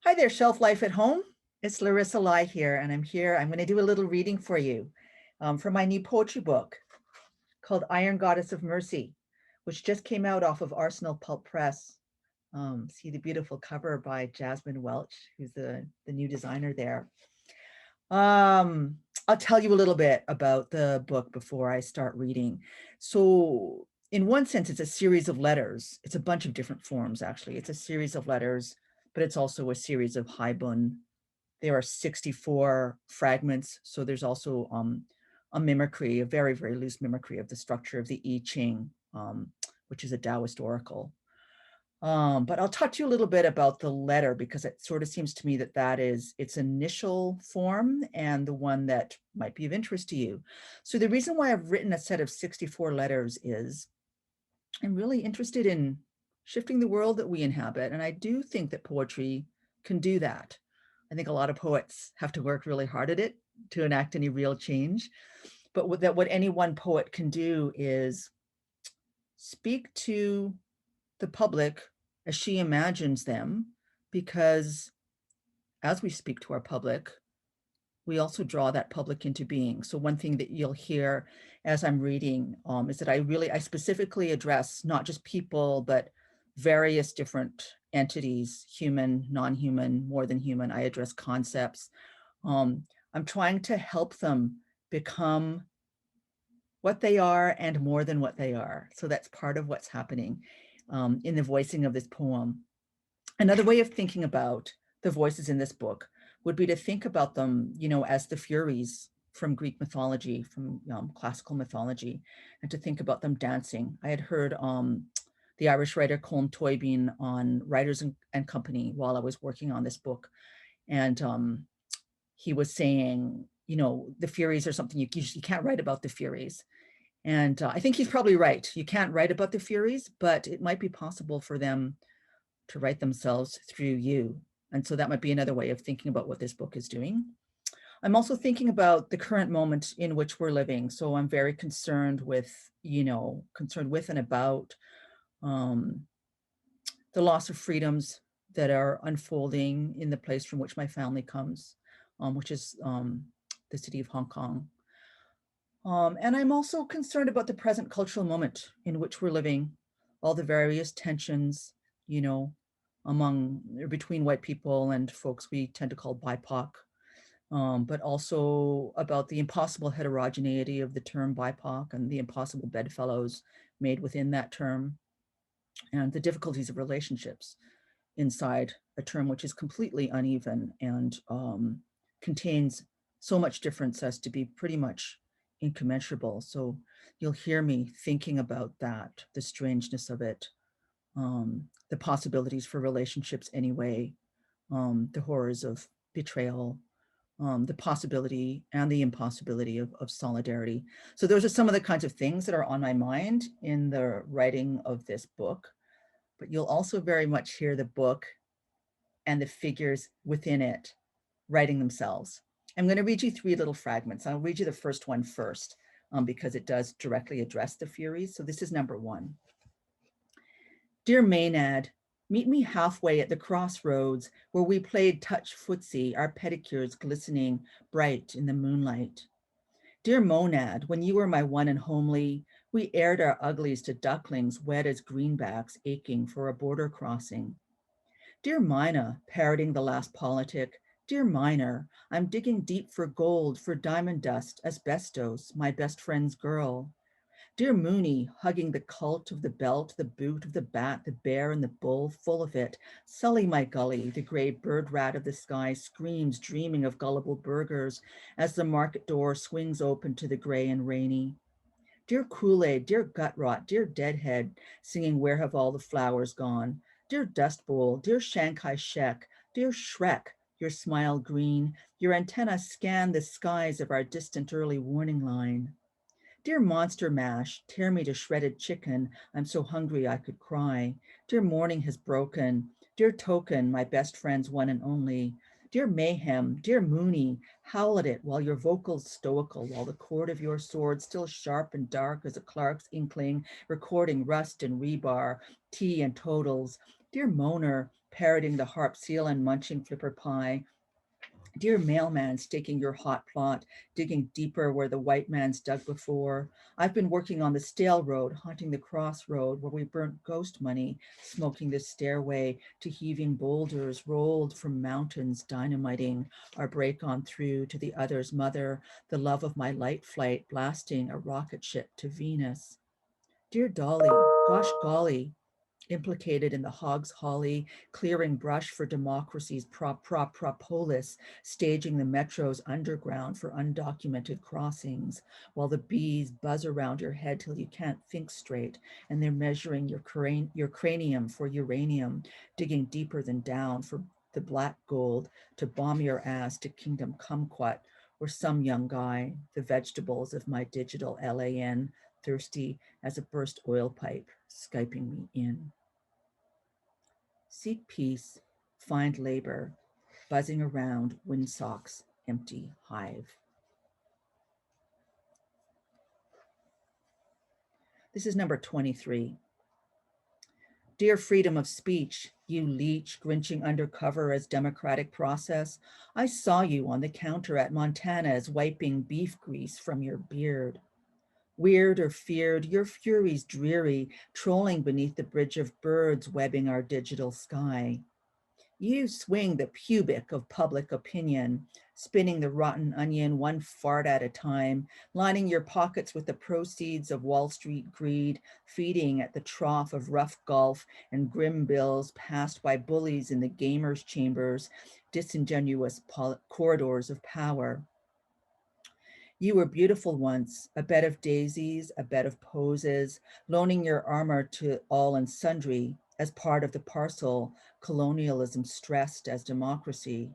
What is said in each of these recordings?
Hi there, Shelf Life at Home. It's Larissa Lai here, and I'm here. I'm going to do a little reading for you from my new poetry book called Iron Goddess of Mercy, which just came out off of Arsenal Pulp Press. See the beautiful cover by Jasmine Welch, who's the new designer there. I'll tell you a little bit about the book before I start reading. So, in one sense, it's a series of letters. It's a bunch of different forms, actually. It's a series of letters, but it's also a series of haibun. There are 64 fragments. So there's also a mimicry, a very, very loose mimicry of the structure of the I Ching, which is a Taoist oracle. But I'll talk to you a little bit about the letter because it sort of seems to me that that is its initial form and the one that might be of interest to you. So the reason why I've written a set of 64 letters is I'm really interested in shifting the world that we inhabit. And I do think that poetry can do that. I think a lot of poets have to work really hard at it to enact any real change. But what any one poet can do is speak to the public as she imagines them, because as we speak to our public, we also draw that public into being. So one thing that you'll hear as I'm reading is that I specifically address not just people, but various different entities, human, non-human, more than human. I address concepts. I'm trying to help them become what they are and more than what they are. So that's part of what's happening in the voicing of this poem. Another way of thinking about the voices in this book would be to think about them, as the Furies from Greek mythology, from classical mythology, and to think about them dancing. I had heard the Irish writer Colm Toibin on Writers and Company while I was working on this book. And he was saying, the Furies are something you can't write about the Furies. And I think he's probably right. You can't write about the Furies, but it might be possible for them to write themselves through you. And so that might be another way of thinking about what this book is doing. I'm also thinking about the current moment in which we're living. So I'm very concerned with and about the loss of freedoms that are unfolding in the place from which my family comes, which is the city of Hong Kong. And I'm also concerned about the present cultural moment in which we're living, all the various tensions, between white people and folks we tend to call BIPOC, but also about the impossible heterogeneity of the term BIPOC and the impossible bedfellows made within that term, and the difficulties of relationships inside a term which is completely uneven and contains so much difference as to be pretty much incommensurable. So you'll hear me thinking about that, the strangeness of it, the possibilities for relationships anyway, the horrors of betrayal, the possibility and the impossibility of solidarity. So those are some of the kinds of things that are on my mind in the writing of this book. But you'll also very much hear the book and the figures within it writing themselves. I'm going to read you 3 little fragments. I'll read you the first one first because it does directly address the Furies. So this is number 1. Dear Maynard, meet me halfway at the crossroads where we played touch footsie, our pedicures glistening bright in the moonlight. Dear Monad, when you were my one and homely, we aired our uglies to ducklings wet as greenbacks aching for a border crossing. Dear Mina, parroting the last politic, dear miner, I'm digging deep for gold, for diamond dust, asbestos, my best friend's girl. Dear Mooney, hugging the cult of the belt, the boot of the bat, the bear and the bull, full of it. Sully my gully, the gray bird rat of the sky screams, dreaming of gullible burgers, as the market door swings open to the gray and rainy. Dear Kool-Aid, dear gut rot, dear deadhead, singing Where Have All the Flowers Gone? Dear Dust Bowl, dear Shanghai Shek, dear Shrek, your smile green, your antenna scan the skies of our distant early warning line. Dear Monster Mash, tear me to shredded chicken, I'm so hungry I could cry. Dear Morning Has Broken, dear Token, my best friend's one and only. Dear Mayhem, dear Mooney, howl at it while your vocals stoical, while the cord of your sword still sharp and dark as a Clark's inkling, recording rust and rebar, tea and totals. Dear Moaner, parroting the harp seal and munching flipper pie. Dear mailman, staking your hot plot, digging deeper where the white man's dug before. I've been working on the stale road, haunting the crossroad where we burnt ghost money, smoking the stairway to heaving boulders rolled from mountains, dynamiting our break on through to the other's mother, the love of my light flight, blasting a rocket ship to Venus. Dear Dolly, gosh golly, implicated in the Hogs Holly, clearing brush for democracy's propolis, staging the metro's underground for undocumented crossings, while the bees buzz around your head till you can't think straight, and they're measuring your cranium for uranium, digging deeper than down for the black gold to bomb your ass to kingdom kumquat, or some young guy, the vegetables of my digital LAN, thirsty as a burst oil pipe, Skyping me in. Seek peace, find labor, buzzing around windsock's empty hive. This is number 23. Dear freedom of speech, you leech grinching undercover as democratic process, I saw you on the counter at Montana's wiping beef grease from your beard. Weird or feared, your Furies dreary, trolling beneath the bridge of birds webbing our digital sky. You swing the pubic of public opinion, spinning the rotten onion one fart at a time, lining your pockets with the proceeds of Wall Street greed, feeding at the trough of rough golf and grim bills passed by bullies in the gamers' chambers, disingenuous corridors of power. You were beautiful once, a bed of daisies, a bed of poses, loaning your armor to all and sundry as part of the parcel, colonialism stressed as democracy.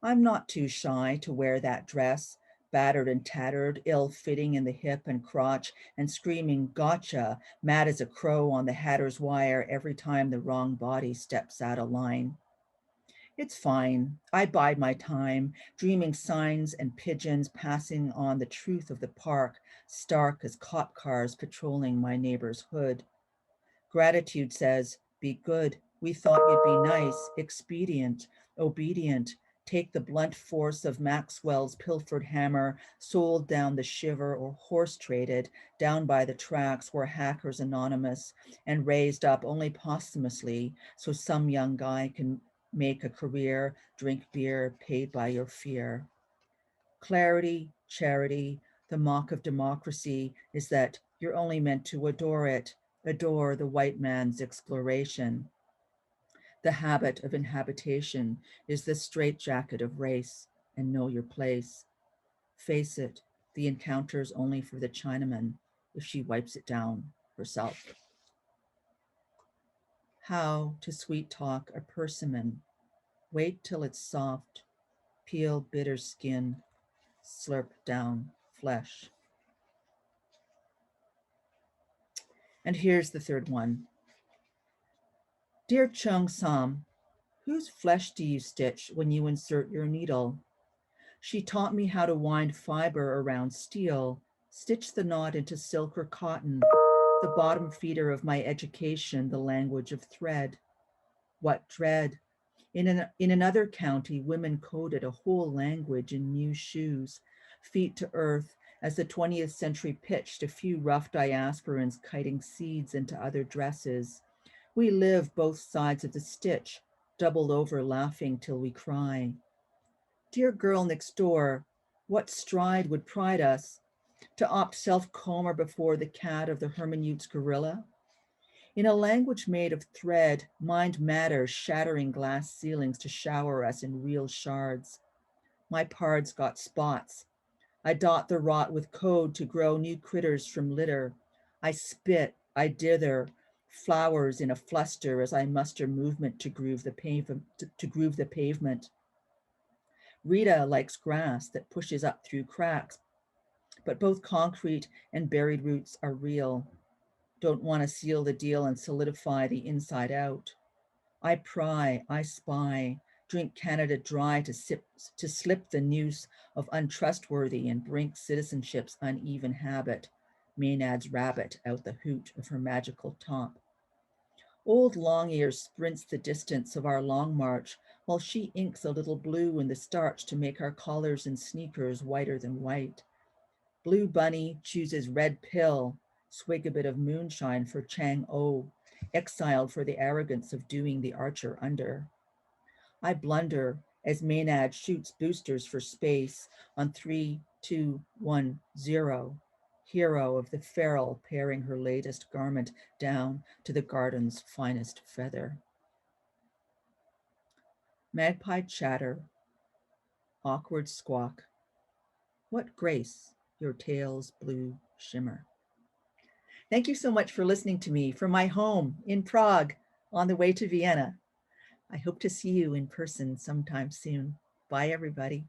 I'm not too shy to wear that dress, battered and tattered, ill-fitting in the hip and crotch, and screaming, gotcha, mad as a crow on the hatter's wire every time the wrong body steps out of line. It's fine. I bide my time, dreaming signs and pigeons passing on the truth of the park, stark as cop cars patrolling my neighbor's hood. Gratitude says, be good. We thought you'd be nice, expedient, obedient. Take the blunt force of Maxwell's pilfered hammer, sold down the shiver or horse traded, down by the tracks where hackers anonymous, and raised up only posthumously so some young guy can make a career, drink beer, paid by your fear. Clarity, charity, the mock of democracy is that you're only meant to adore it, adore the white man's exploration. The habit of inhabitation is the straitjacket of race, and know your place. Face it, the encounter's only for the Chinaman if she wipes it down herself. How to sweet talk a persimmon. Wait till it's soft, peel bitter skin, slurp down flesh. And here's the third one. Dear Chung Sam, whose flesh do you stitch when you insert your needle? She taught me how to wind fiber around steel, stitch the knot into silk or cotton, the bottom feeder of my education, the language of thread. What dread! In another county, women coded a whole language in new shoes, feet to earth, as the 20th century pitched a few rough diasporans kiting seeds into other dresses. We live both sides of the stitch, doubled over laughing till we cry. Dear girl next door, what stride would pride us? To opt self-comber before the cat of the hermeneutics gorilla? In a language made of thread, mind matters shattering glass ceilings to shower us in real shards. My pards got spots. I dot the rot with code to grow new critters from litter. I spit, I dither, flowers in a fluster as I muster movement to groove the pavement. Rita likes grass that pushes up through cracks, but both concrete and buried roots are real. Don't want to seal the deal and solidify the inside out. I pry, I spy, drink Canada dry to slip the noose of untrustworthy and brink citizenship's uneven habit. Maynard's rabbit out the hoot of her magical top. Old Long-Ear sprints the distance of our long march, while she inks a little blue in the starch to make our collars and sneakers whiter than white. Blue Bunny chooses red pill, swig a bit of moonshine for Chang-O, exiled for the arrogance of doing the archer under. I blunder as Maynard shoots boosters for space on 3210, hero of the feral paring her latest garment down to the garden's finest feather. Magpie chatter, awkward squawk. What grace your tail's blue shimmer. Thank you so much for listening to me from my home in Prague on the way to Vienna. I hope to see you in person sometime soon. Bye, everybody.